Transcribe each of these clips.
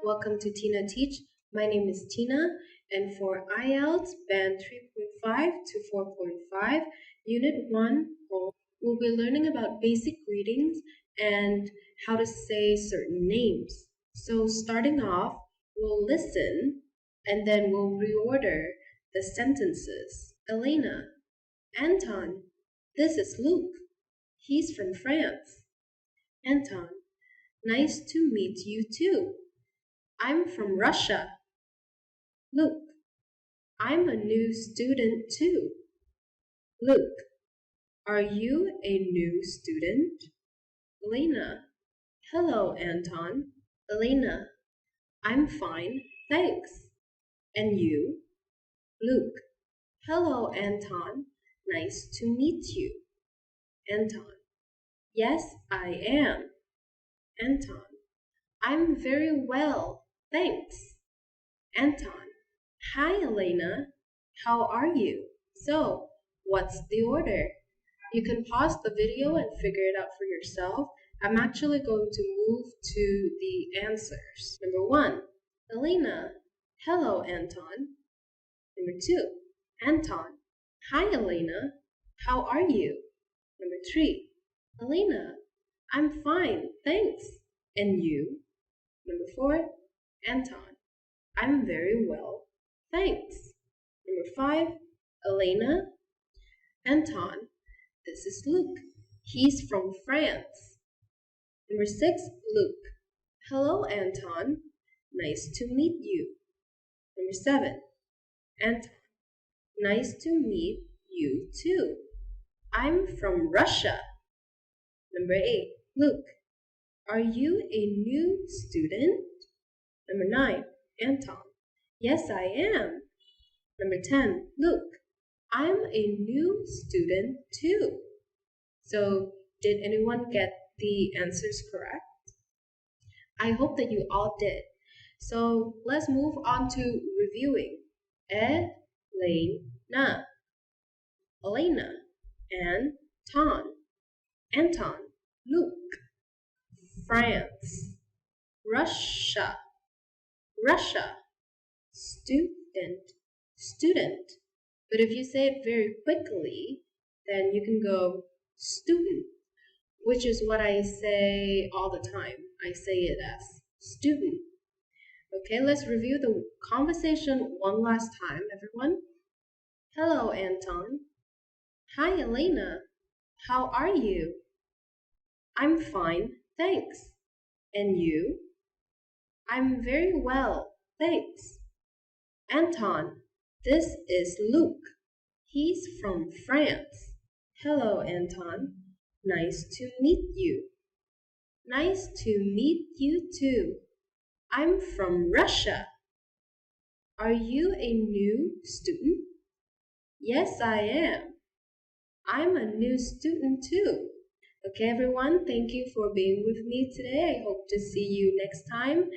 welcome to TinaTeach. My name is Tina, and for IELTS Band 3.5 to 4.5, Unit 1, we'll be learning about basic greetings and how to say certain names. So starting off, we'll listen and then we'll reorder the sentences. Elena, Anton, this is Luke. He's from France. Anton, nice to meet you too. I'm from Russia. Luke, I'm a new student too. Luke, are you a new student? Elena, hello Anton. Elena, I'm fine, thanks. And you? Luke, hello Anton, nice to meet you. Anton, yes I am. Anton, I'm very well, thanks. Anton, hi Elena, how are you? So, what's the order? You can pause the video and figure it out for yourself. I'm actually going to move to the answers. Number 1, Elena, hello Anton. Number 2, Anton, hi Elena, how are you? Number 3, Elena, I'm fine, thanks. And you? Number 4, Anton, I'm very well, thanks. Number 5, Elena. Anton, this is Luke. He's from France. Number 6, Luke. Hello, Anton. Nice to meet you. Number 7, Anton. Nice to meet you too. I'm from Russia. Number 8, Luke. Are you a new student? Number 9, Anton. Yes, I am. Number 10, Luke. I'm a new student too. So, did anyone get the answers correct? I hope that you all did. So, let's move on to reviewing. Elena, Elena, Anton, Luke, France, Russia, student. But if you say it very quickly, then you can go student, which is what I say all the time. I say it as student. Okay, let's review the conversation one last time, everyone. Hello, Anton. Hi, Elena. How are you? I'm fine, thanks. And you? I'm very well, thanks. Anton, this is Luke. He's from France. Hello, Anton. Nice to meet you. Nice to meet you too. I'm from Russia. Are you a new student? Yes, I am. I'm a new student too. Okay, everyone, thank you for being with me today. I hope to see you next time.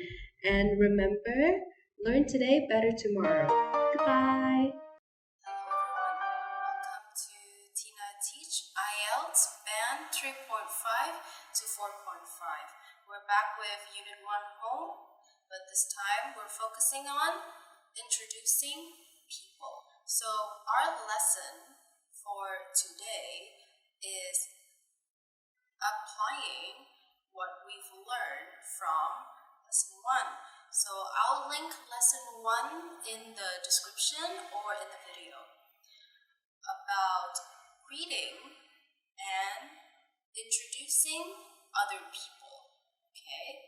And remember, learn today, better tomorrow. Goodbye. Hello everyone, welcome to TinaTeach IELTS Band 3.5 to 4.5. We're back with Unit 1 home, but this time we're focusing on introducing people. So our lesson for today is applying what we've learned from Lesson 1. So I'll link Lesson 1 in the description or in the video about greeting and introducing other people, okay?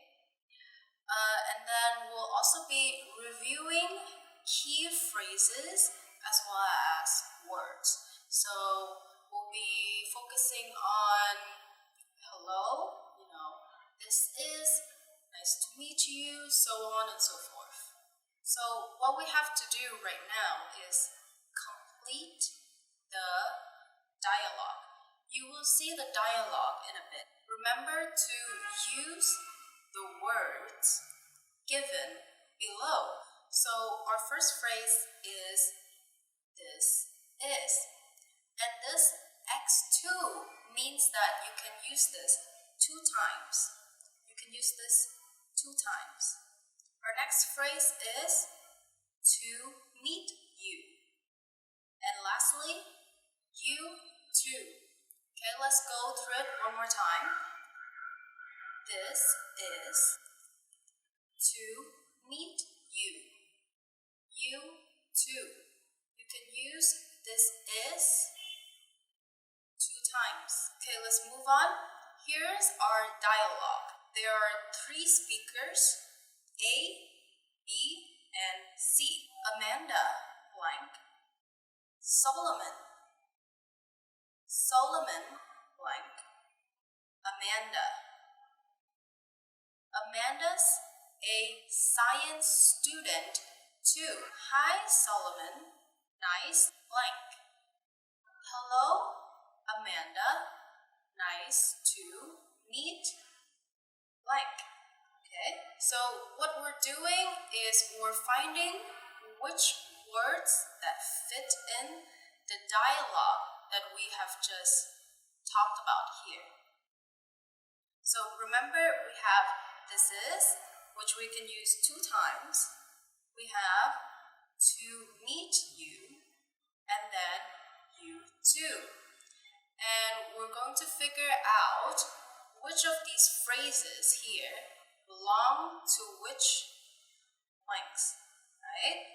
And then we'll also be reviewing key phrases as well as words. So we'll be focusing on hello, this is, nice to meet you, so on and so forth. So what we have to do right now is complete the dialogue. You will see the dialogue in a bit. Remember to use the words given below. So our first phrase is this is. And this X2 means that you can use this 2 times. You can use this 2 times. Our next phrase is to meet you. And lastly, you too. Okay, let's go through it one more time. This is to meet you. You too. You can use this is 2 times. Okay, let's move on. Here's our dialogue. There are 3 speakers, A, B, and C. Amanda, blank. Solomon, blank. Amanda. Amanda's a science student too. Hi, Solomon. Nice, blank. Hello, Amanda. Nice to meet, blank. Okay, so what we're doing is we're finding which words that fit in the dialogue that we have just talked about here. So remember, we have this is, which we can use 2 times. We have to meet you, and then you too. And we're going to figure out which of these phrases here belong to which blanks, right?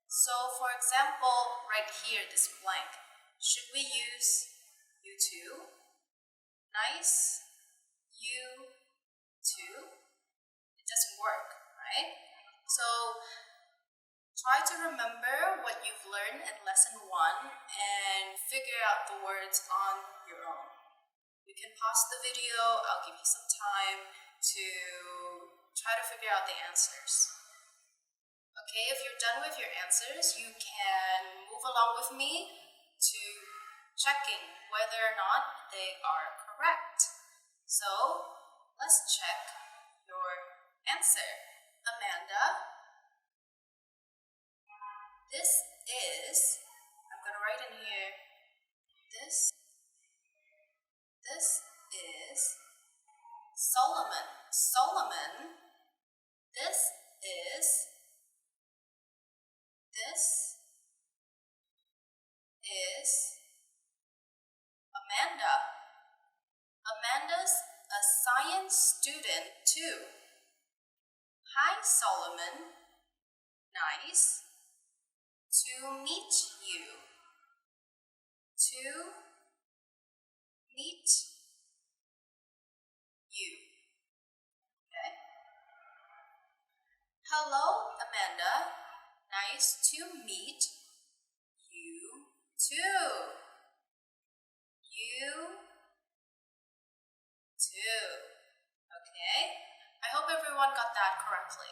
So for example, right here, this blank, should we use you too? Nice, you too? It doesn't work, right? So try to remember what you've learned in lesson 1 and figure out the words on your own. You can pause the video. I'll give you some time to try to figure out the answers. Okay, if you're done with your answers, you can move along with me to checking whether or not they are correct. So let's check your answer. Amanda, this is, I'm going to write in here, this is Solomon. Solomon, this is Amanda. Amanda's a science student too. Hi, Solomon. Nice to meet you. To meet you. Okay. Hello, Amanda. Nice to meet you too. You too. Okay? I hope everyone got that correctly.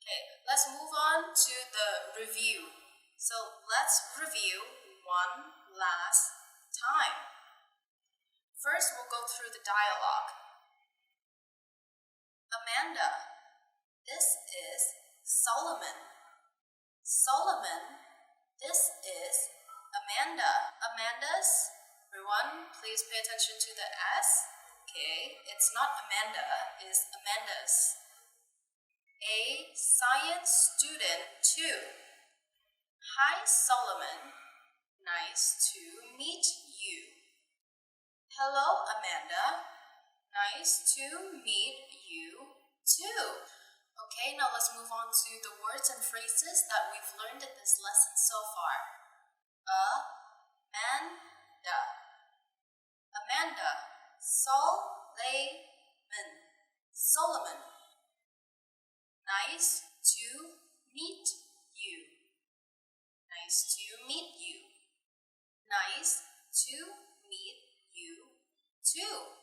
Okay, let's move on to the review. So let's review one last time. First, we'll go through the dialogue. Amanda, this is Solomon. Solomon, this is Amanda. Amanda's, everyone, please pay attention to the S. Okay, it's not Amanda, it's Amanda's. A science student too. Hi, Solomon. Nice to meet you. Hello, Amanda. Nice to meet you too. Okay, now let's move on to the words and phrases that we've learned in this lesson so far. Amanda. Amanda. Solomon. Nice to meet you. Nice to meet you. Nice to meet you too.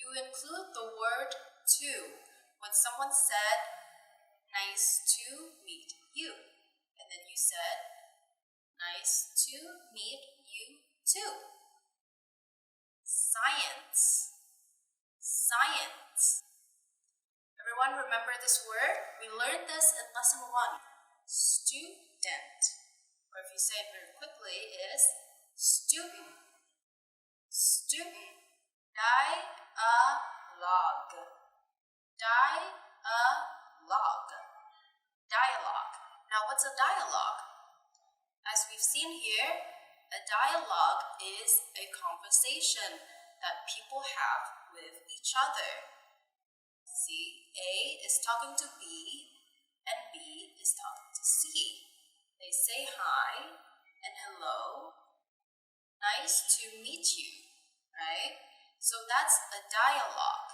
You include the word to when someone said, nice to meet you. And then you said, nice to meet you too. Science. Everyone remember this word? We learned this in lesson 1. Student. Or if you say it very quickly, is student. Student. Dialogue. Now, what's a dialogue? As we've seen here, a dialogue is a conversation that people have with each other. See, A is talking to B and B is talking to C. They say hi and hello, nice to meet you, right? So that's a dialogue.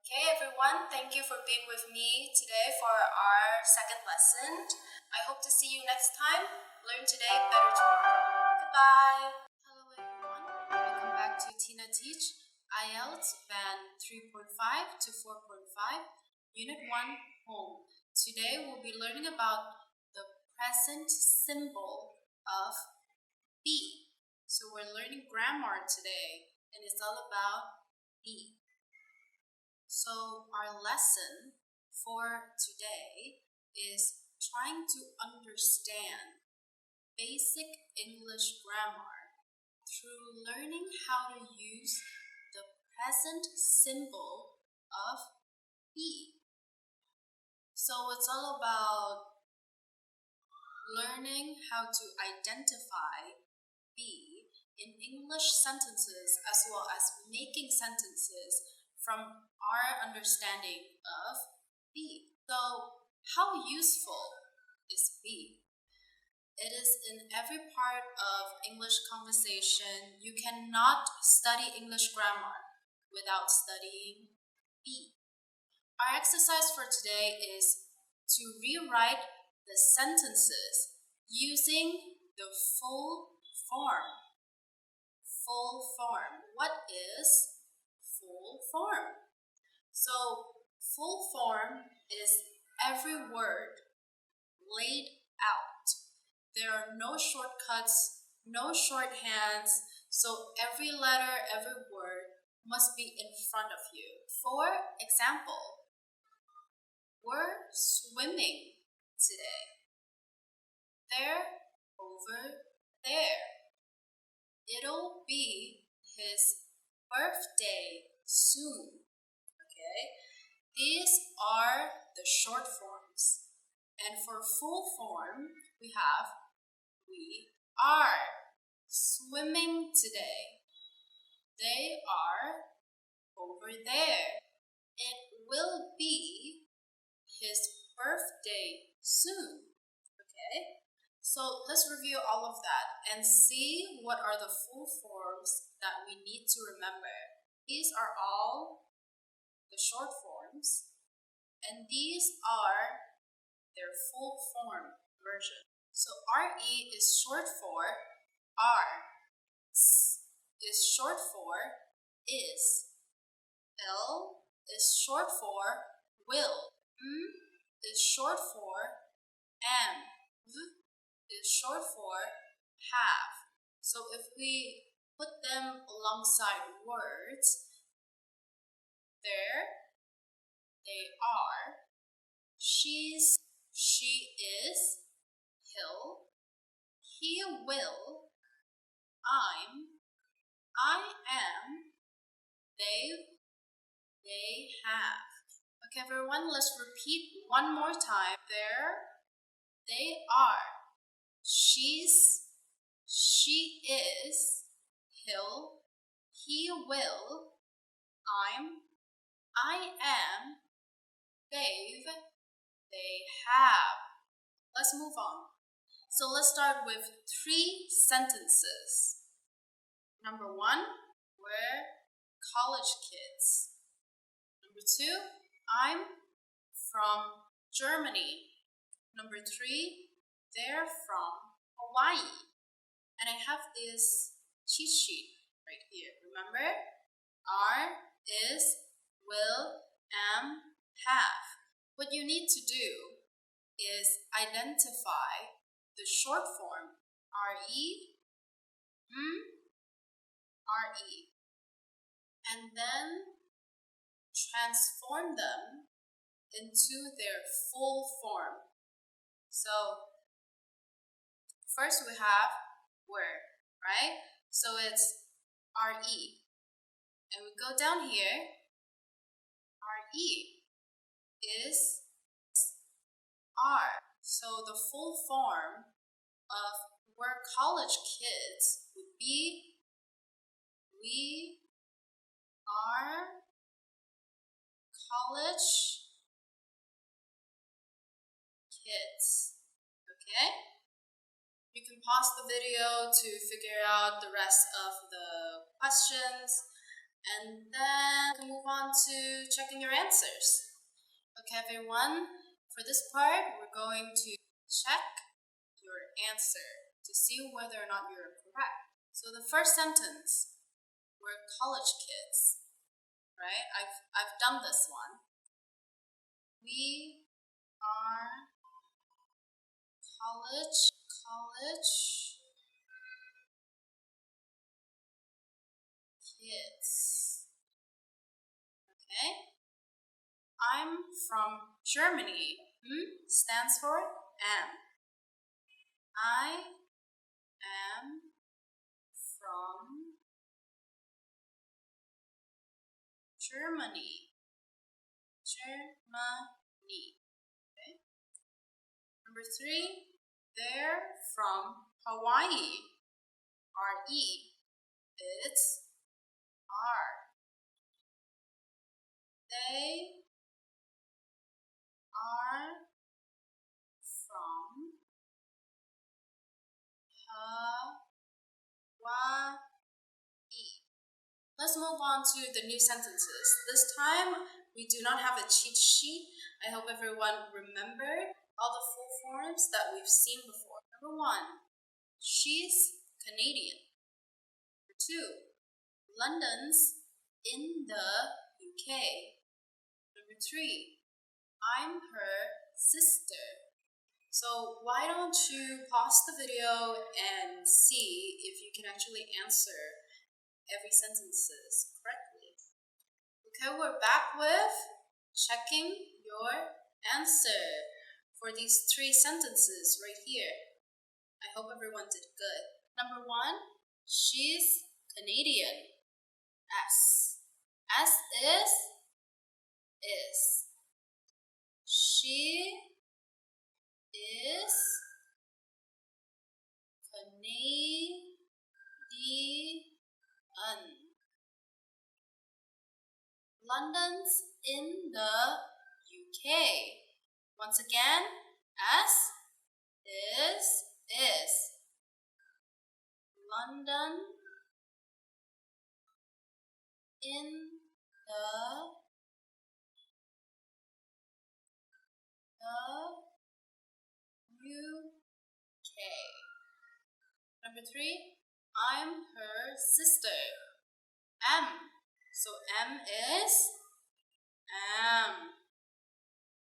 Okay, everyone, thank you for being with me today for our second lesson. I hope to see you next time. Learn today, better tomorrow. Goodbye. Hello, everyone. Welcome back to TinaTeach, IELTS Band 3.5 to 4.5, Unit 1, Home. Today, we'll be learning about the present symbol of be. So we're learning grammar today, and it's all about be. So our lesson for today is trying to understand basic English grammar through learning how to use the present symbol of be. So it's all about learning how to identify be in English sentences as well as making sentences from our understanding of be. So, how useful is be? It is in every part of English conversation. You cannot study English grammar without studying be. Our exercise for today is to rewrite the sentences using the full form. Full form. What is full form? So, full form is every word laid out. There are no shortcuts, no shorthands, so every letter, every word must be in front of you. For example, we're swimming today. They're over there. It'll be his birthday soon. Okay? These are the short forms. And for full form, we have we are swimming today. They are over there. It will be his birthday soon. Okay? So let's review all of that and see what are the full forms that we need to remember. These are all the short forms, and these are their full form version. So RE is short for are, S is short for is, L is short for will, M is short for am, V is short for have. So if we put them alongside words, there they are. She's, she is, he'll, he will, I'm, I am, they have. Okay, everyone, let's repeat one more time. There, they are. She's, she is, he'll, he will, I'm, I am, they have. Let's move on. So let's start with 3 sentences. Number 1, we're college kids. Number 2, I'm from Germany. Number 3, they're from Hawaii. And I have this cheat sheet right here. Remember? Are, is, will, am, have. What you need to do is identify the short form RE, RE, and then transform them into their full form. So first we have were, right? So it's RE. And we go down here, RE is are. So So the full form of we're college kids would be we are college kids. Okay? You can pause the video to figure out the rest of the questions and then move on to checking your answers. Okay, everyone, for this part, we're going to check your answer to see whether or not you're correct. So the first sentence, we're college kids, right? I've done this one. We are college kids. Okay? I'm from Germany. Stands for am. I am from Germany. Germany. Okay? Number 3, they're from Hawaii. R-E. It's are. They are from Hawaii. Let's move on to the new sentences. This time, we do not have a cheat sheet. I hope everyone remembered all the full forms that we've seen before. Number 1, she's Canadian. Number 2, London's in the UK. Number 3, I'm her sister. So why don't you pause the video and see if you can actually answer every sentences correctly. Okay, we're back with checking your answer for these 3 sentences right here. I hope everyone did good. Number 1, she's Canadian. S. S is. She is Canadian. London's in the UK. Once again, S is. London in the UK. Number 3, I'm her sister. M. So M is am.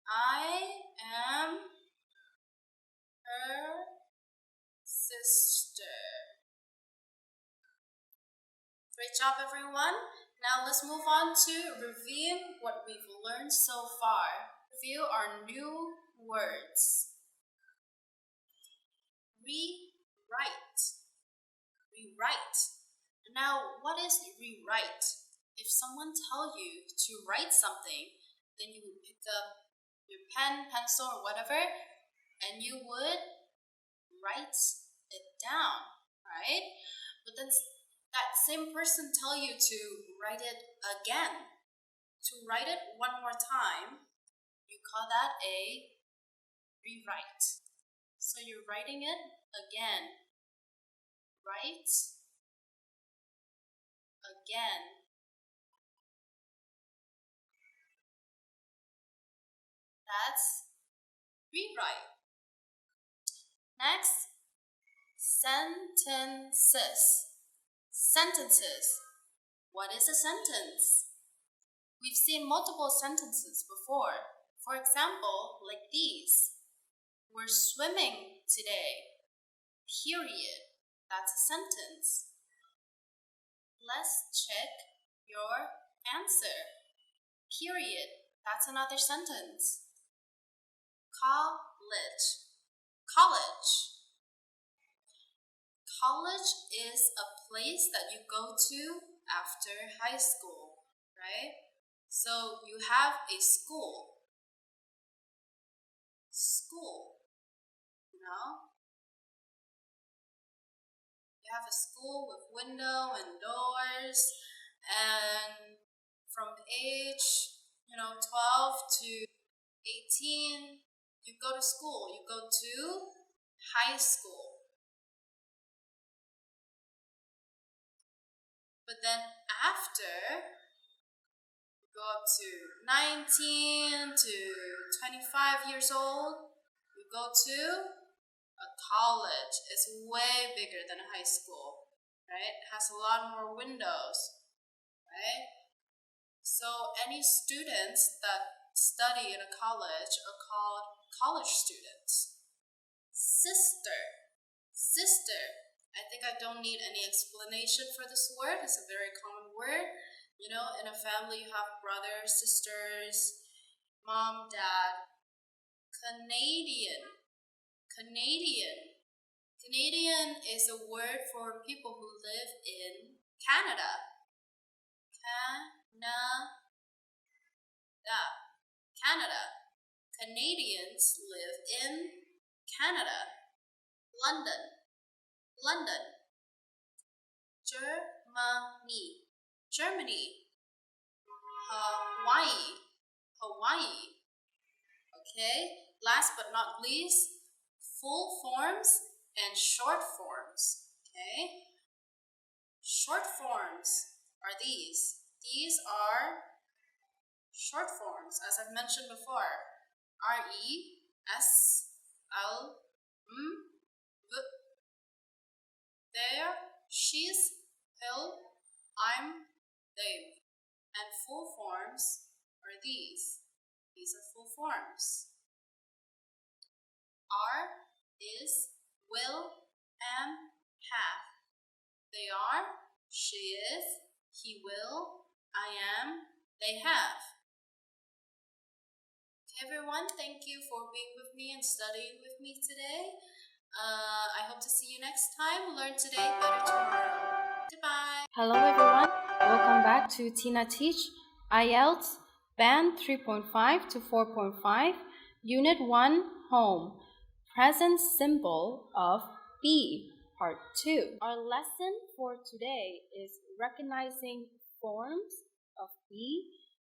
I am her sister. Great job, everyone. Now let's move on to reviewing what we've learned so far. Review our new words. Rewrite. Rewrite. Now, what is rewrite? If someone tells you to write something, then you would pick up your pen, pencil, or whatever, and you would write it down, right? But then that same person tell you to write it again. To write it one more time, you call that a rewrite. So you're writing it again. Write again. That's rewrite. Next, sentences. Sentences. What is a sentence? We've seen multiple sentences before. For example, like these. We're swimming today. Period. That's a sentence. Let's check your answer. Period. That's another sentence. College. College. College is a place that you go to after high school, right? So you have a school. School. You have a school with window and doors, and from age 12 to 18, you go to school. You go to high school. But then after, you go up to 19 to 25 years old, you go to a college. It's way bigger than a high school, right? It has a lot more windows, right? So any students that study in a college are called college students. Sister. I think I don't need any explanation for this word. It's a very common word. In a family you have brothers, sisters, mom, dad. Canadian is a word for people who live in Canada. Canada. Canadians live in Canada. London. Germany. Hawaii. Okay, last but not least, full forms and short forms. Okay, short forms are these. These are short forms, as I've mentioned before. RESL, there, she's, he'll, I'm, they. And full forms are these. These are full forms. Are, is, will, am, have. They are, she is, he will, I am, they have. Okay, everyone, thank you for being with me and studying with me today. I hope to see you next time. Learn today, better tomorrow. Goodbye. Hello everyone, welcome back to TinaTeach IELTS Band 3.5 to 4.5 Unit 1 Home Present Simple of be Part 2. Our lesson for today is recognizing forms of be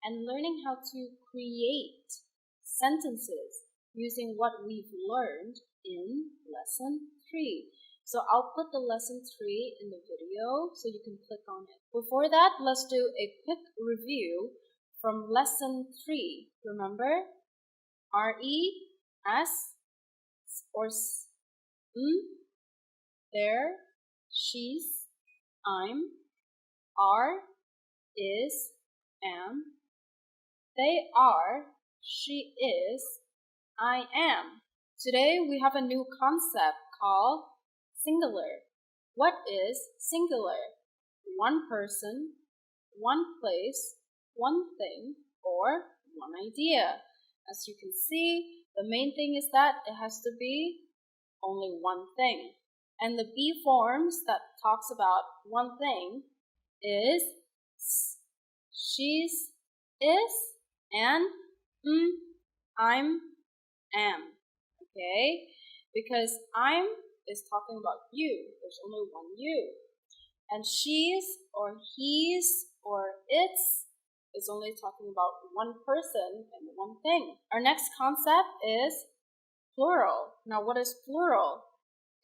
and learning how to create sentences using what we've learned in Lesson 3. So I'll put the lesson 3 in the video so you can click on it. Before that, let's do a quick review from lesson 3. Remember? R-E, S, or S, there, she's, I'm, are, is, am, they are, she is, I am. Today we have a new concept called singular. What is singular? One person, one place, one thing, or one idea. As you can see, the main thing is that it has to be only one thing. And the be forms that talks about one thing is she's, is, and I'm, am. Okay? Because I'm is talking about you. There's only one you. And she's or he's or it's is only talking about one person and one thing. Our next concept is plural. Now, what is plural?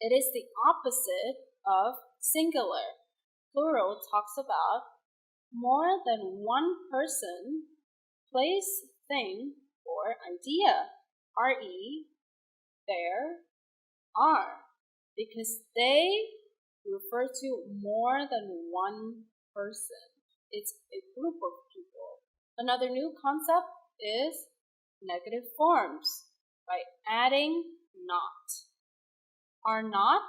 It is the opposite of singular. Plural talks about more than one person, place, thing, or idea. R-E, there, are, because they refer to more than one person. It's a group of people. Another new concept is negative forms by adding not. Are not,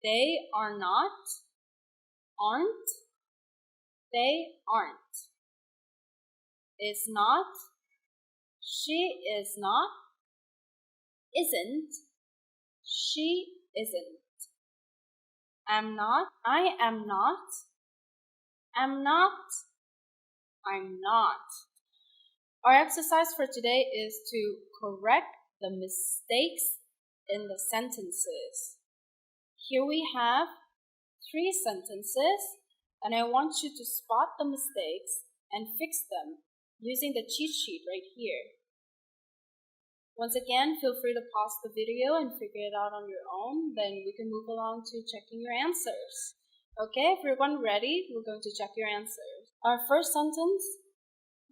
they are not, aren't, they aren't. Is not, she is not, isn't, she isn't. Am not, I am not, am not, I'm not. Our exercise for today is to correct the mistakes in the sentences. Here we have 3 sentences, and I want you to spot the mistakes and fix them using the cheat sheet right here. Once again, feel free to pause the video and figure it out on your own. Then we can move along to checking your answers. Okay, if everyone ready, we're going to check your answers. Our first sentence,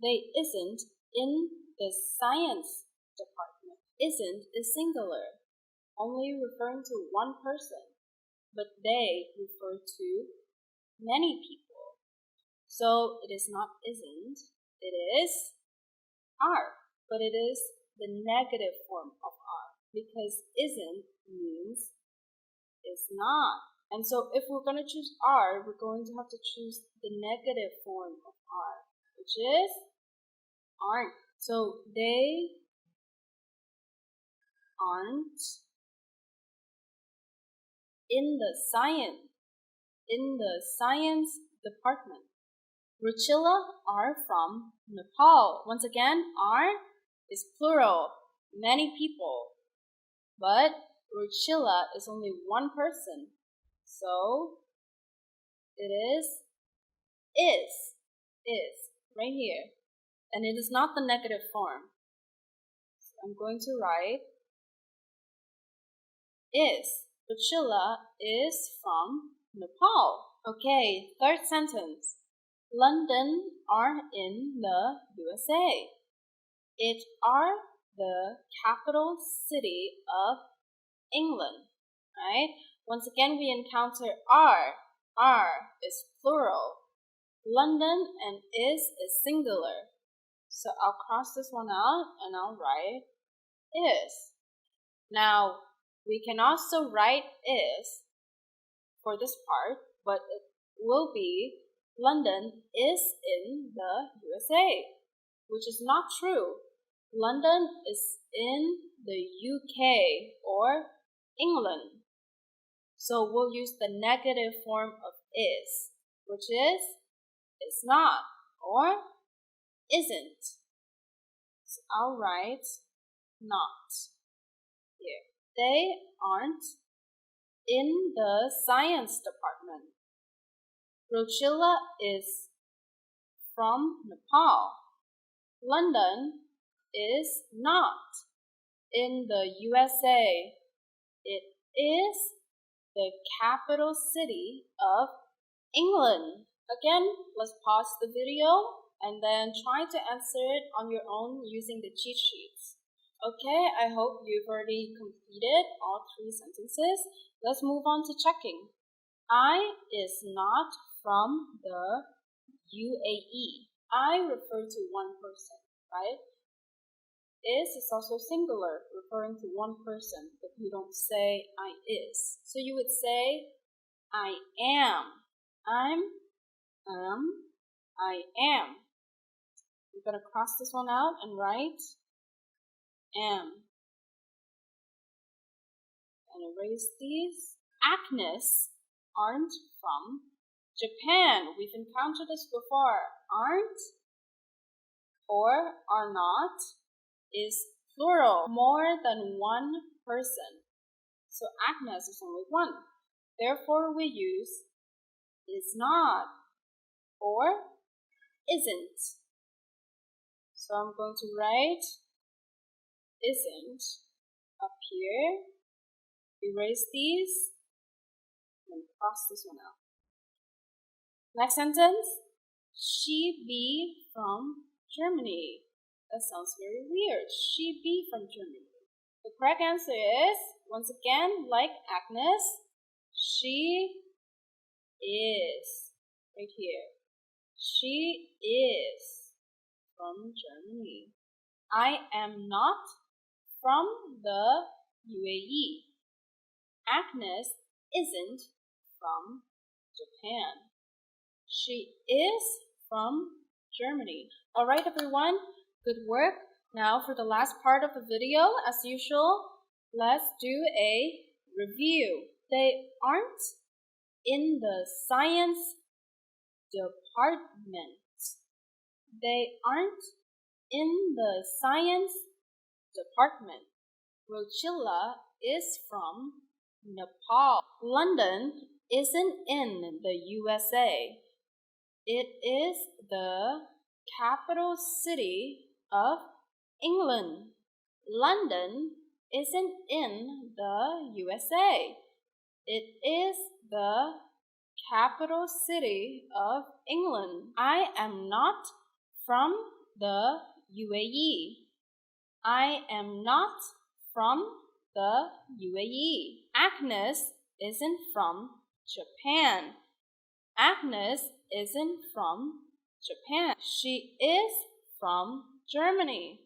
they isn't in the science department. Isn't is singular, only referring to one person, but they refer to many people. So it is not isn't, it is are, but it is the negative form of are, because isn't means is not. And so if we're going to choose are, we're going to have to choose the negative form of are, which is aren't. So they aren't in the science department. Ruchila are from Nepal. Once again, are is plural, many people. But Ruchila is only one person. So it is right here. And it is not the negative form. So I'm going to write is. Ruchila is from Nepal. Okay, third sentence. London are in the USA. It are the capital city of England, right? Once again, we encounter are. Are is plural. London and is singular. So I'll cross this one out and I'll write is. Now, we can also write is for this part, but it will be London is in the USA, which is not true. London is in the UK or England. So we'll use the negative form of is, which is not or isn't. So I'll write not here. They aren't in the science department. Ruchila is from Nepal. London is not in the USA. It is the capital city of England. Again, let's pause the video and then try to answer it on your own using the cheat sheets. Okay, I hope you've already completed all 3 sentences. Let's move on to checking. I is not from the UAE. I refer to one person, right? Is also singular, referring to one person, but you don't say I is. So you would say I am. I am. We're going to cross this one out and write am. And erase these. Agnes aren't from Japan. We've encountered this before. Aren't or are not is plural, more than one person. So Agnes is only one. Therefore, we use is not or isn't. So I'm going to write isn't up here. Erase these and cross this one out. Next sentence. She be from Germany. That sounds very weird. She be from Germany. The correct answer is, once again, like Agnes, she is. Right here. She is from Germany. I am not from the UAE. Agnes isn't from Japan. She is from Germany. All right, everyone. Good work. Now for the last part of the video, as usual, let's do a review. They aren't in the science department. They aren't in the science department. Rochilla is from Nepal. London isn't in the USA. It is the capital city of England. London isn't in the USA. It is the capital city of England. I am not from the UAE. I am not from the UAE. Agnes isn't from Japan. Agnes isn't from Japan. She is from Germany.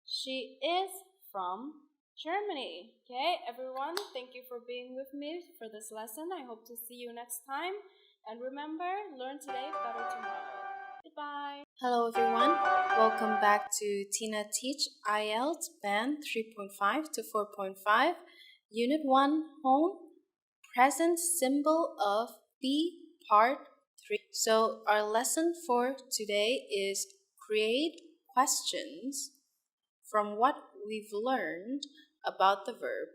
She is from Germany. Okay, everyone, thank you for being with me for this lesson. I hope to see you next time. And remember, learn today, better tomorrow. Goodbye. Hello, everyone. Welcome back to TinaTeach IELTS Band 3.5 to 4.5, Unit 1, Home, Present Symbol of Be, Part 3. So our lesson for today is create questions from what we've learned about the verb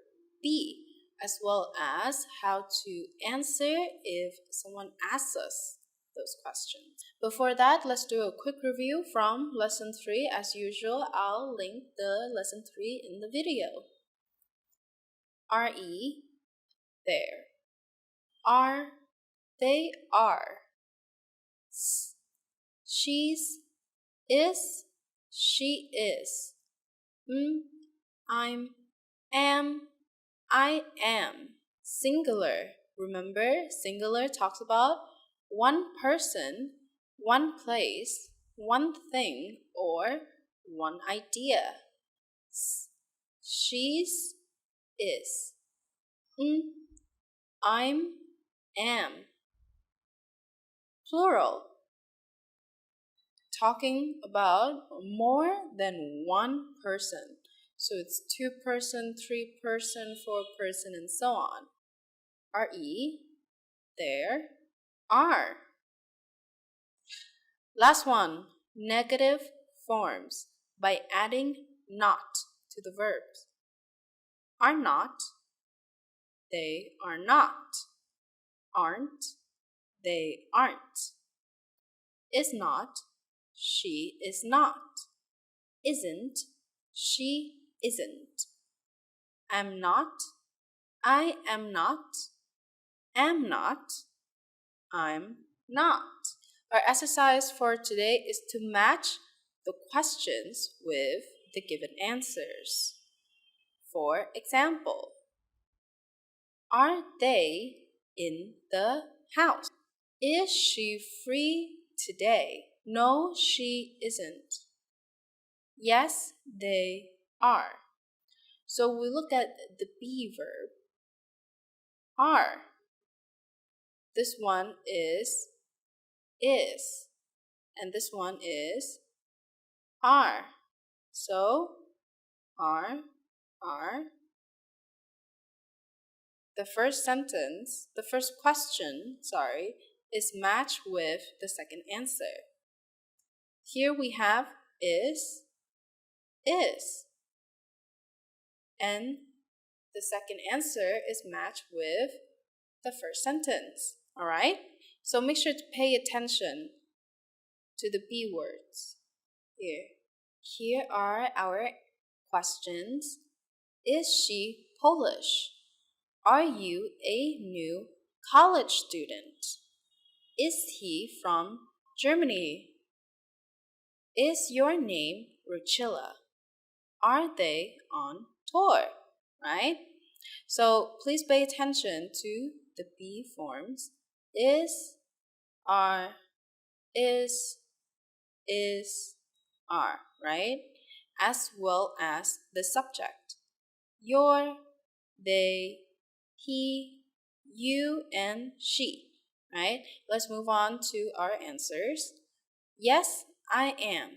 be, as well as how to answer if someone asks us those questions. Before that, let's do a quick review from lesson 3. As usual, I'll link the lesson 3 in the video. RE, there. Are, they are. She's, is, she is. I'm, am, I am. Singular. Remember, singular talks about one person, one place, one thing, or one idea. She's, is. I'm, am. Plural. Talking about more than one person. So it's 2-person, 3-person, 4-person, and so on. RE, there, are. Last one, negative forms by adding not to the verbs. Are not, they are not. Aren't, they aren't. Is not, she is not. Isn't, she isn't. Am not, I am not. Am not, I'm not. Our exercise for today is to match the questions with the given answers. For example, are they in the house? Is she free today? No, she isn't. Yes, they are. So we look at the be verb, are. This one is, and this one is, are. So, are. The first question, is matched with the second answer. Here we have is. And the second answer is matched with the first sentence. Alright? So make sure to pay attention to the be words. Here are our questions. Is she Polish? Are you a new college student? Is he from Germany? Is your name Rochilla? Are they on tour? Right? So please pay attention to the be forms. Is, are, is, are, right? As well as the subject. Your, they, he, you, and she, right? Let's move on to our answers. Yes, I am.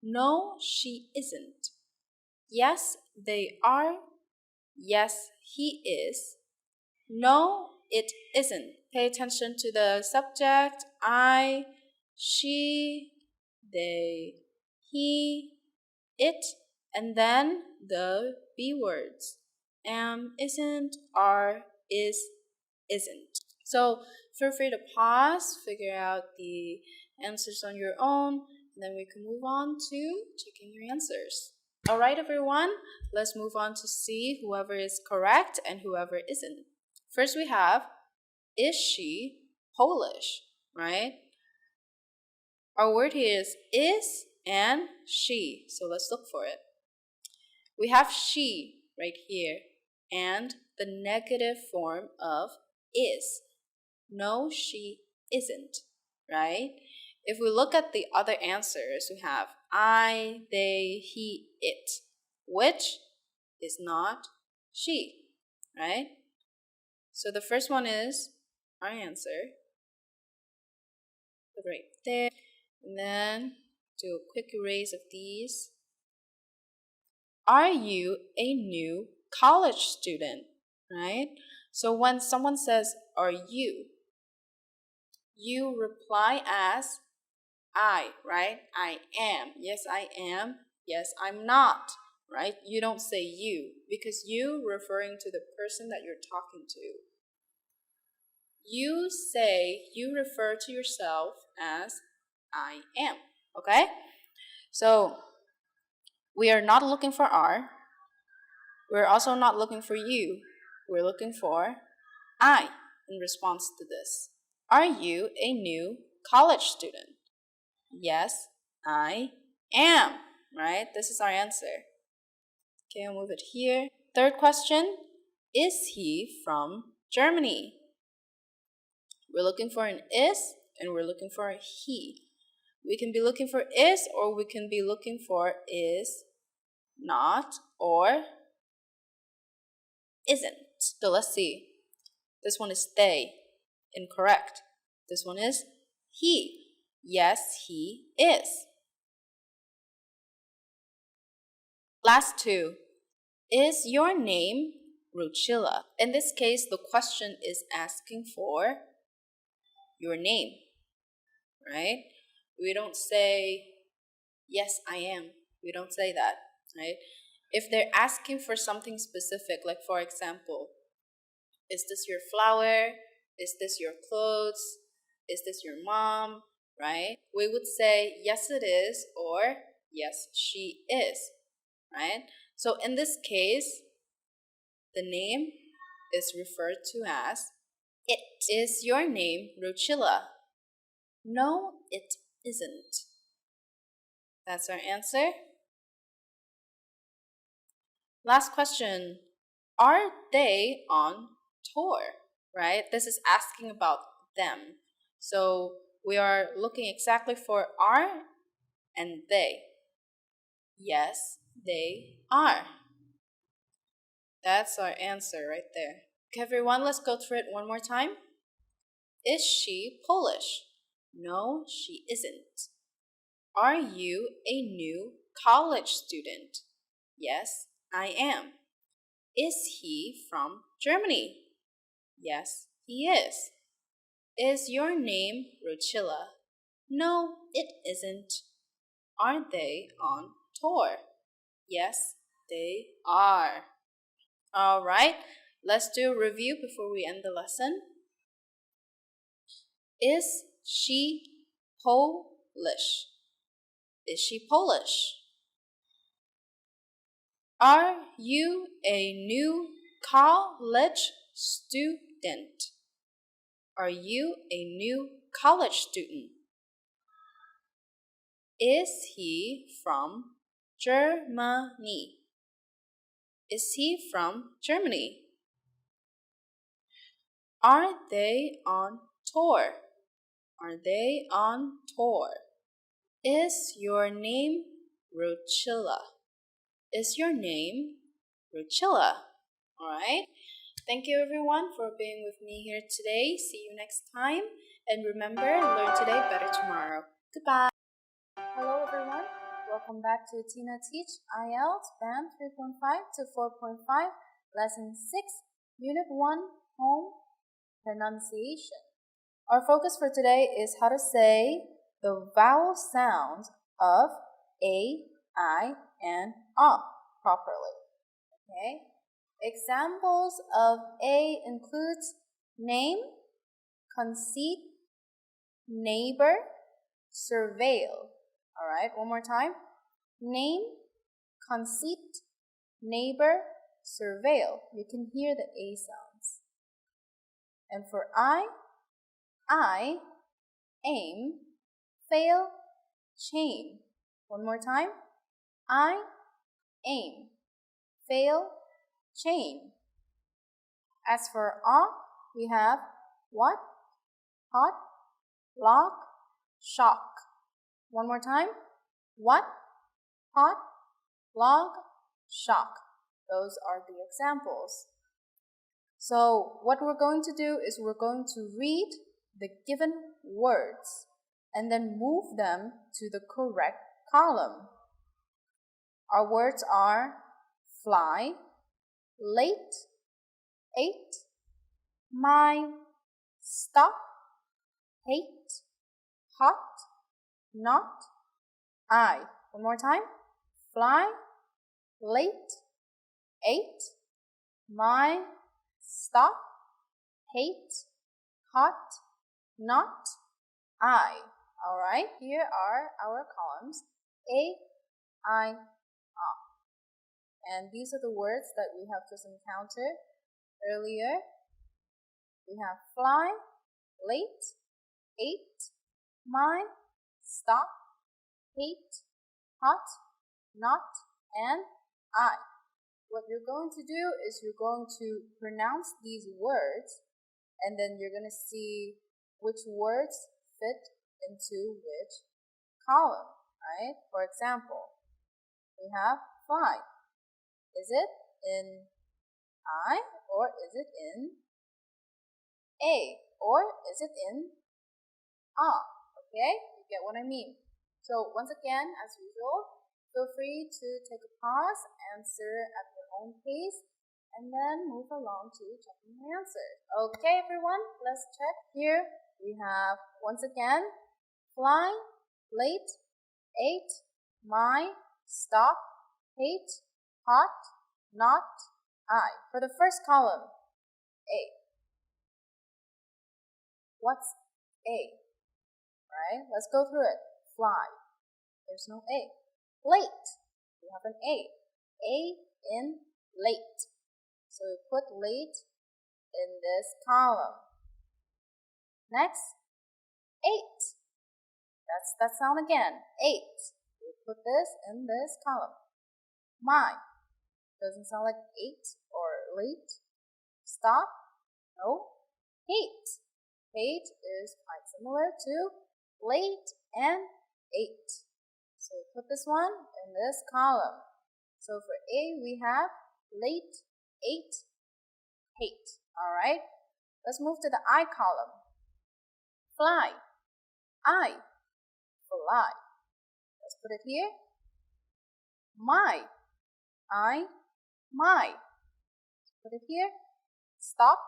No, she isn't. Yes, they are. Yes, he is. No, it isn't. Pay attention to the subject. I, she, they, he, it, And then the B words. Am, isn't, are, is, isn't. So feel free to pause, figure out the answers on your own, and then we can move on to checking your answers. All right, everyone, let's move on to see whoever is correct and whoever isn't. First we have, is she Polish, right? Our word here is and she, so let's look for it. We have she right here and the negative form of is. No, she isn't, right? If we look at the other answers, we have I, they, he, it, which is not she, right? So the first one is our answer. Put right there. And then do a quick erase of these. Are you a new college student, right? So when someone says, are you reply as I, right? I am. Yes, I am. Yes, I'm not, right? You don't say you because you referring to the person that you're talking to. You refer to yourself as I am, okay? So we are not looking for are. We're also not looking for you. We're looking for I in response to this. Are you a new college student? Yes, I am, right? This is our answer. Okay, I'll move it here. Third question, is he from Germany? We're looking for an is and we're looking for a he. We can be looking for is or we can be looking for is not or isn't. So let's see. This one is they. Incorrect. This one is he. Yes, he is. Last two. Is your name Ruchila? In this case, the question is asking for your name, right? We don't say, yes, I am. We don't say that, right? If they're asking for something specific, like for example, is this your flower? Is this your clothes? Is this your mom? Right? We would say, yes, it is, or yes, she is, right? So in this case, the name is referred to as it. Is your name Ruchila? No, it isn't. That's our answer. Last question. Are they on tour? Right? This is asking about them. So we are looking exactly for are and they. Yes, they are. That's our answer right there. Okay, everyone, let's go through it one more time. Is she Polish? No, she isn't. Are you a new college student? Yes, I am. Is he from Germany? Yes, he is. Is your name Ruchila? No, it isn't. Are they on tour? Yes, they are. All right, let's do a review before we end the lesson. Is she Polish? Is she Polish? Are you a new college student? Are you a new college student? Is he from Germany? Is he from Germany? Are they on tour? Are they on tour? Is your name Ruchila? Is your name Ruchila? Alright? Thank you everyone for being with me here today. See you next time. And remember, learn today, better tomorrow. Goodbye. Hello everyone. Welcome back to TinaTeach IELTS Band 3.5 to 4.5, Lesson 6, Unit 1, Home Pronunciation. Our focus for today is how to say the vowel sounds of A, I, and properly. Okay. Examples of A includes name, conceit, neighbor, surveil. All right, one more time. Name, conceit, neighbor, surveil. You can hear the A sounds. And for I, aim, fail, chain. One more time. I, aim, fail, chain. As for we have what, hot, lock, shock. One more time. What, hot, log, shock. Those are the examples. So what we're going to do is we're going to read the given words and then move them to the correct column. Our words are fly, late, ate, my, stop, hate, hot, not, I. One more time. Fly, late, ate, my, stop, hate, hot, not, I. Alright, here are our columns. A, I, and these are the words that we have just encountered earlier. We have fly, late, ate, my, stop, hate, hot, not, and I. What you're going to do is you're going to pronounce these words and then you're going to see which words fit into which column, right? For example, we have fly. Is it in I or is it in A or is it in Okay, you get what I mean. So once again, as usual, feel free to take a pause, answer at your own pace, and then move along to checking the answers. Okay, everyone, let's check. Here we have, once again, fly, late, ate, my, stop, hate, hot, not, I. For the first column, A. What's A? Right? Let's go through it. Fly. There's no A. Late. We have an A. A in late. So we put late in this column. Next, ate. That's that sound again. Ate. We put this in this column. My. Doesn't sound like ate or late. Stop. No. Hate. Hate is quite similar to late and ate. So we put this one in this column. So for A, we have late, ate, hate. All right. Let's move to the I column. Fly. I. Fly. Let's put it here. My. I. My. Let's put it here. Stop.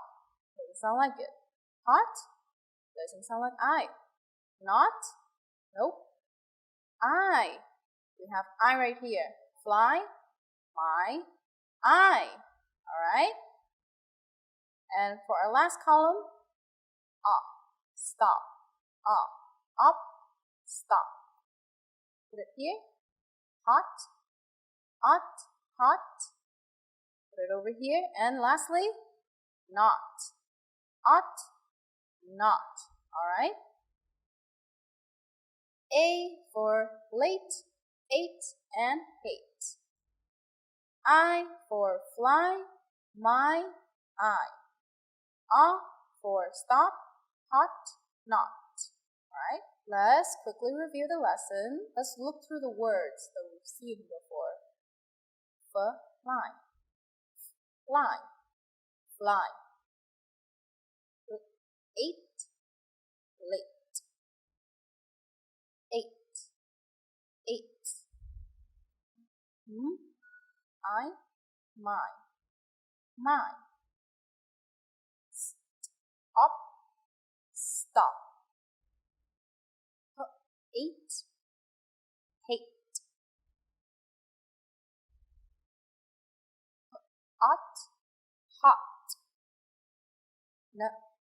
Doesn't sound like it. Hot. Doesn't sound like I. Not. Nope. I. We have I right here. Fly. My. I. Alright? And for our last column, up. Stop. Up. Stop. Put it here. Hot. Hot. Put it over here. And lastly, not. Not. Alright? A for late, ate, and hate. I for fly, my, I. For stop, hot, not. Alright? Let's quickly review the lesson. Let's look through the words that we've seen before. Fly. Fly. Fly. Ate. Late. Ate. Ate. I. My. Stop. Stop. Ate. Hate. ought, hot.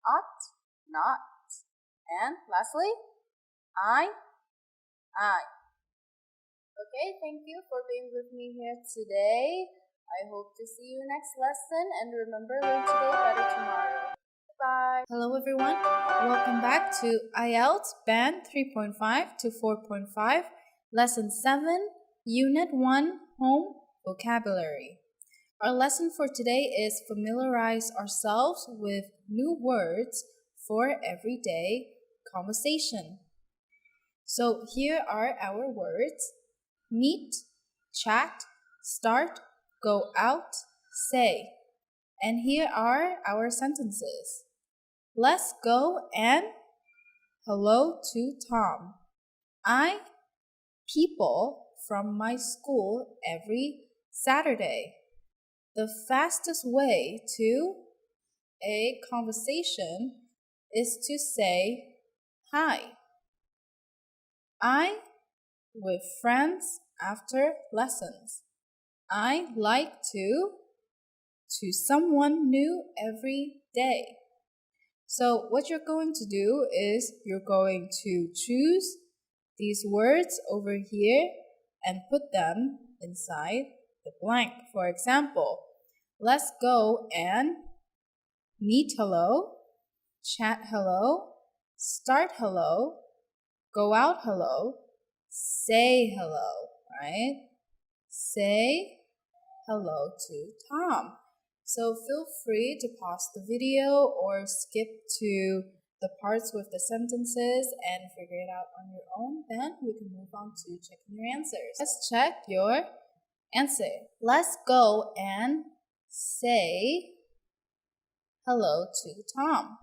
Ought, not. And lastly, I. Okay, thank you for being with me here today. I hope to see you next lesson, and remember, learn today, better tomorrow. Bye. Hello everyone. Welcome back to IELTS Band 3.5 to 4.5, Lesson 7, Unit 1, Home Vocabulary. Our lesson for today is familiarize ourselves with new words for everyday conversation. So here are our words: meet, chat, start, go out, say. And here are our sentences. Let's go and hello to Tom. I people from my school every Saturday. The fastest way to a conversation is to say hi. I with friends after lessons. I like to someone new every day. So what you're going to do is you're going to choose these words over here and put them inside the blank. For example, let's go and meet hello, chat hello, start hello, go out hello, say hello, right? Say hello to Tom. So feel free to pause the video or skip to the parts with the sentences and figure it out on your own. Then we can move on to checking your answers. Let's check your answer. Let's go and say hello to Tom.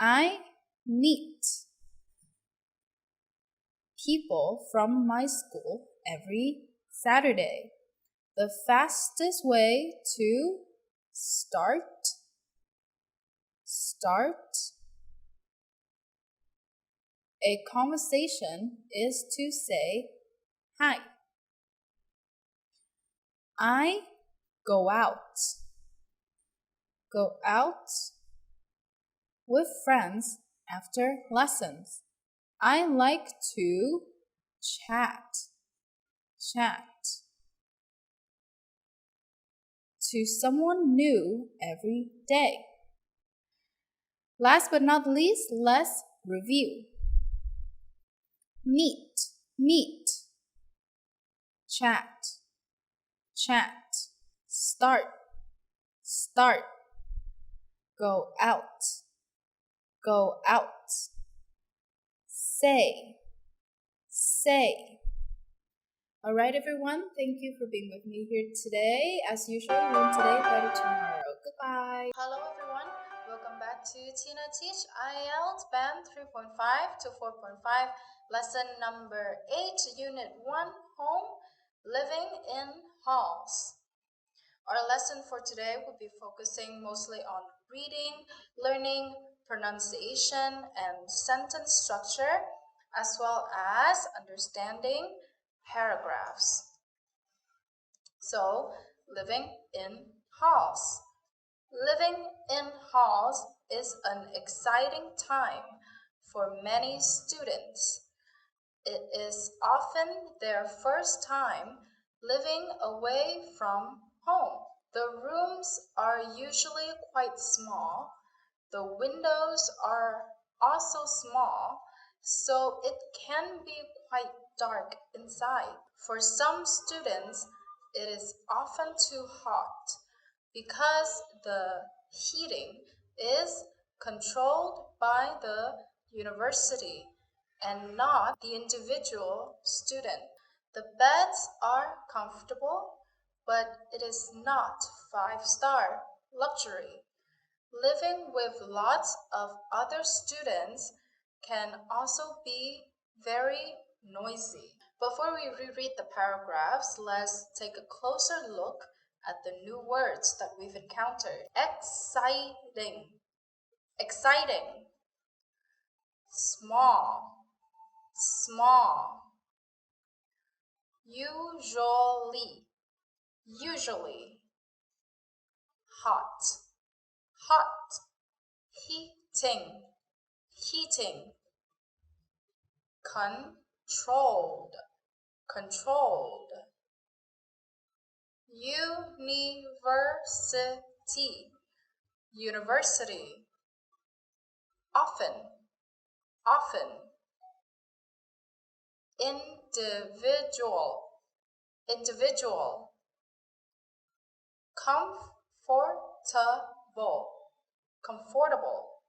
I meet people from my school every Saturday. The fastest way to start a conversation is to say hi. I go out with friends after lessons. I like to chat to someone new every day. Last but not least, let's review. Meet, chat, start, go out, say. Alright everyone, thank you for being with me here today. As usual, learn today, better tomorrow. Goodbye. Hello everyone, welcome back to TinaTeach IELTS Band 3.5 to 4.5, Lesson number 8, Unit 1, Home, Living in Halls. Our lesson for today will be focusing mostly on reading, learning, pronunciation, and sentence structure, as well as understanding paragraphs. So, living in halls. Living in halls is an exciting time for many students. It is often their first time living away from home. The rooms are usually quite small. The windows are also small, so it can be quite dark inside. For some students, it is often too hot because the heating is controlled by the university and not the individual student. The beds are comfortable, but it is not 5-star luxury. Living with lots of other students can also be very noisy. Before we reread the paragraphs, let's take a closer look at the new words that we've encountered. Exciting, small, usually, hot, hot, heating, heating, controlled, controlled, university, university, often, often, individual, individual, comfortable, comfortable,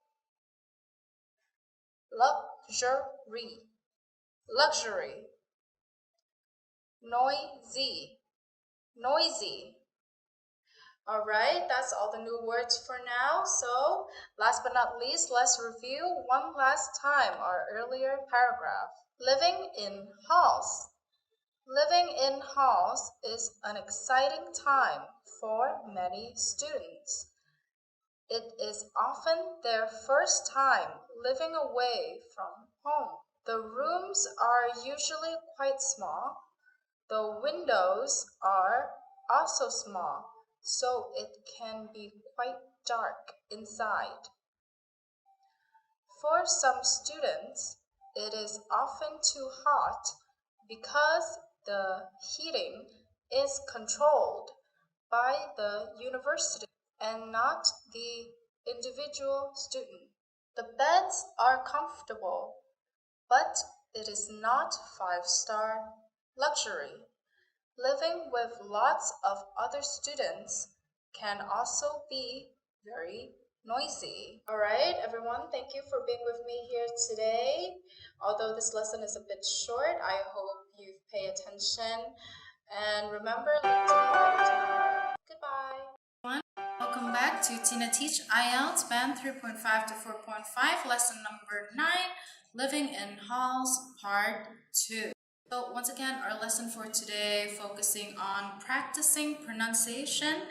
luxury, luxury, noisy, noisy. All right, that's all the new words for now. So last but not least, let's review one last time our earlier paragraph. Living in halls. Living in halls is an exciting time for many students. It is often their first time living away from home. The rooms are usually quite small. The windows are also small, so it can be quite dark inside. For some students, it is often too hot because the heating is controlled by the university and not the individual student. The beds are comfortable, but it is not five-star luxury. Living with lots of other students can also be very noisy. All right, everyone, thank you for being with me here today. Although this lesson is a bit short, I hope you pay attention. And remember, live to learn. Goodbye. Welcome back to TinaTeach IELTS Band 3.5 to 4.5, lesson number 9, Living in Halls, Part 2. So once again, our lesson for today focusing on practicing pronunciation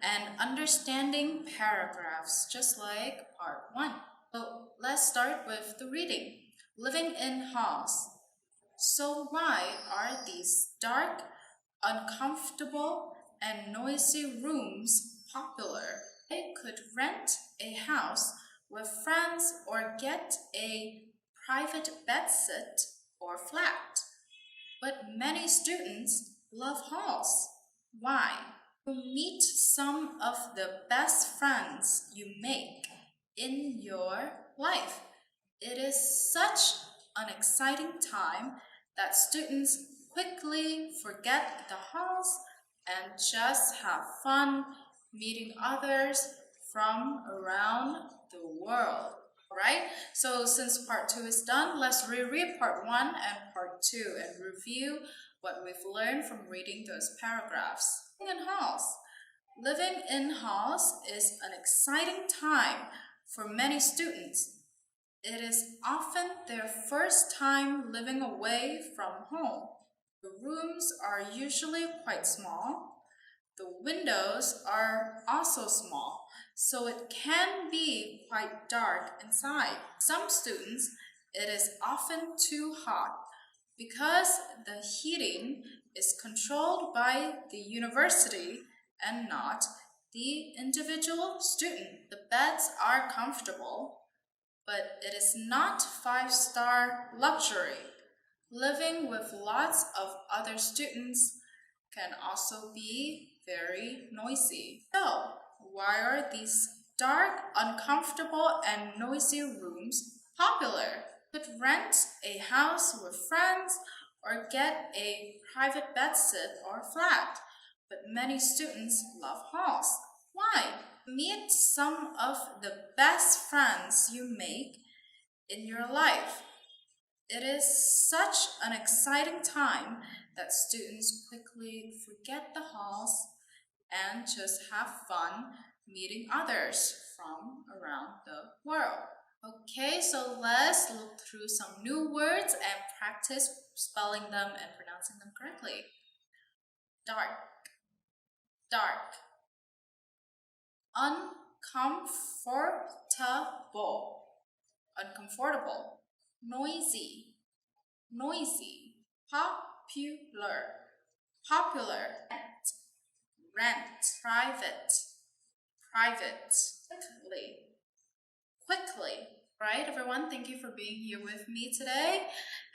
and understanding paragraphs, just like part 1. So let's start with the reading. Living in halls. So why are these dark, uncomfortable, and noisy rooms popular? They could rent a house with friends or get a private bedsit or flat. But many students love halls. Why? You meet some of the best friends you make in your life. It is such an exciting time that students quickly forget the halls and just have fun meeting others from around the world. Right? So since part 2 is done, let's reread part 1 and part 2 and review what we've learned from reading those paragraphs. Living in halls. Living in halls is an exciting time for many students. It is often their first time living away from home. The rooms are usually quite small. The windows are also small, so it can be quite dark inside. Some students, it is often too hot because the heating is controlled by the university and not the individual student. The beds are comfortable, but it is not five-star luxury. Living with lots of other students can also be very noisy. So, why are these dark, uncomfortable, and noisy rooms popular? You could rent a house with friends or get a private bedsit or flat, but many students love halls. Why? Meet some of the best friends you make in your life. It is such an exciting time that students quickly forget the halls and just have fun meeting others from around the world. Okay, so let's look through some new words and practice spelling them and pronouncing them correctly. Dark, dark. Uncomfortable, uncomfortable. Noisy, noisy. Popular, popular. Rent, private, private. Quickly. Right, everyone? Thank you for being here with me today.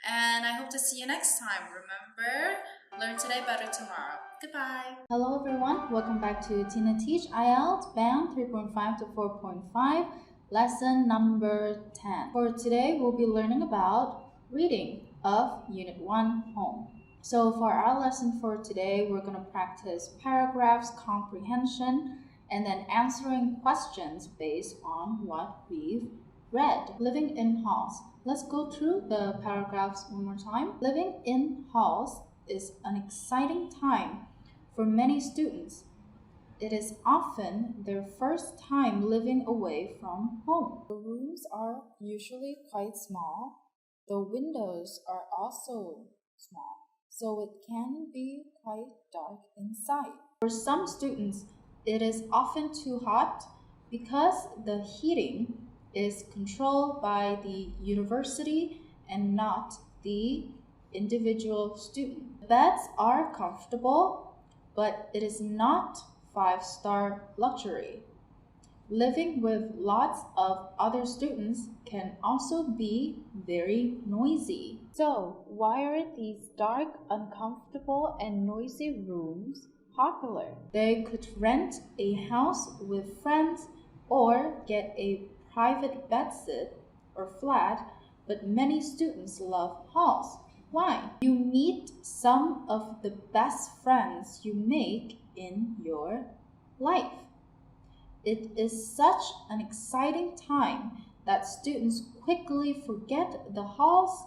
And I hope to see you next time. Remember, learn today, better tomorrow. Goodbye. Hello, everyone. Welcome back to TinaTeach IELTS Band 3.5 to 4.5, lesson number 10. For today, we'll be learning about reading of Unit 1, Home. So for our lesson for today, we're going to practice paragraphs, comprehension, and then answering questions based on what we've read. Living in halls. Let's go through the paragraphs one more time. Living in halls is an exciting time for many students. It is often their first time living away from home. The rooms are usually quite small. The windows are also small, so it can be quite dark inside. For some students, it is often too hot because the heating is controlled by the university and not the individual student. The beds are comfortable, but it is not 5-star luxury. Living with lots of other students can also be very noisy. So, why are these dark, uncomfortable, and noisy rooms popular? They could rent a house with friends or get a private bedsit or flat, but many students love halls. Why? You meet some of the best friends you make in your life. It is such an exciting time that students quickly forget the halls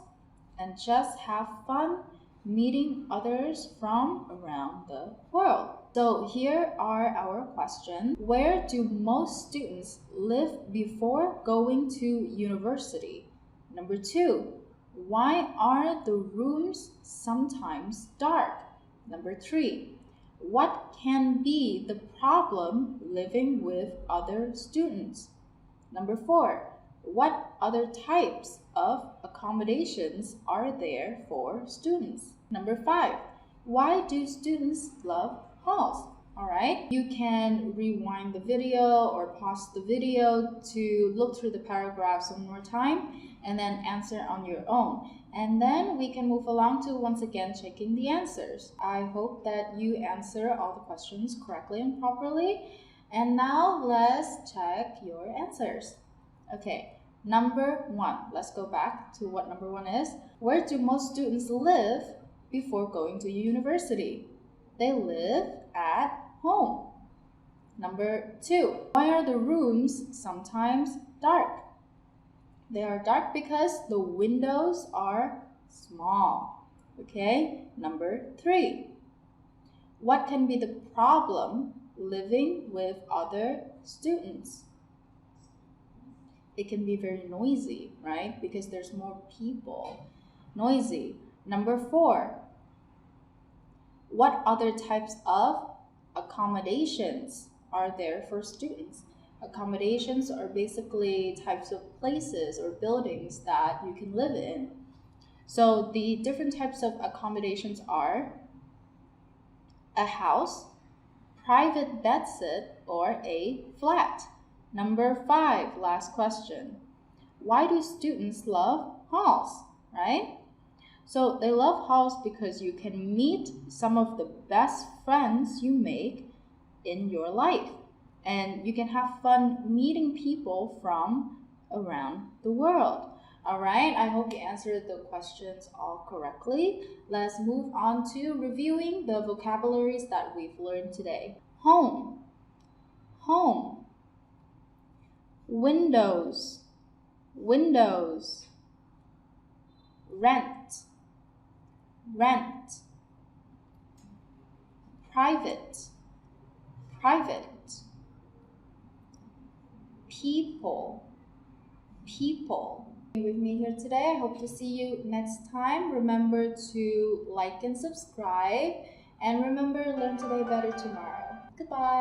and just have fun meeting others from around the world. So here are our questions. Where do most students live before going to university? Number 2, why are the rooms sometimes dark? Number 3, what can be the problem living with other students? Number 4, what other types of accommodations are there for students? Number 5, why do students love halls? Alright, you can rewind the video or pause the video to look through the paragraphs one more time and then answer on your own. And then we can move along to once again checking the answers. I hope that you answer all the questions correctly and properly. And now let's check your answers. Okay, number 1. Let's go back to what number 1 is. Where do most students live before going to university? They live at home. Number 2. Why are the rooms sometimes dark? They are dark because the windows are small. Okay, number 3. What can be the problem living with other students? It can be very noisy, right? Because there's more people. Noisy. Number 4. What other types of accommodations are there for students? Accommodations are basically types of places or buildings that you can live in. So the different types of accommodations are a house, private bedsit, or a flat. Number 5, last question. Why do students love halls, right? So they love halls because you can meet some of the best friends you make in your life. And you can have fun meeting people from around the world. All right, I hope you answered the questions all correctly. Let's move on to reviewing the vocabularies that we've learned today. Home, home. Windows, windows. Rent, rent. Private, private. People, people. With me here today. I hope to see you next time. Remember to like and subscribe, and remember, learn today, better tomorrow. Goodbye.